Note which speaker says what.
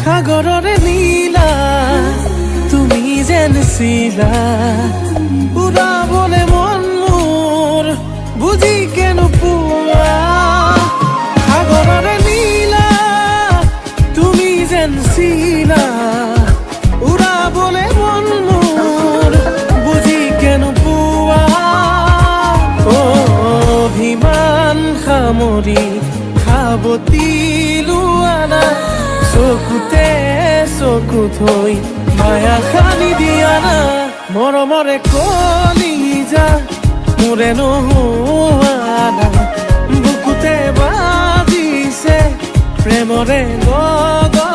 Speaker 1: সাগৰৰে নীলা তুমি যেন চিলা উৰাবলে মন মোৰ বুজি কেনো পোৱা সাগৰৰে নীলা তুমি যেন চিলা উৰাবলে মন মোৰ বুজি কেনো পোৱা অভিমান সামৰি সাৱতি লোৱা না চকুতে চকু থৈ মায়া সানি দিয়া না মৰমৰে কলিজা মোৰে নোহোৱা না বুকুতে বাজিছে প্ৰেমৰে গগনা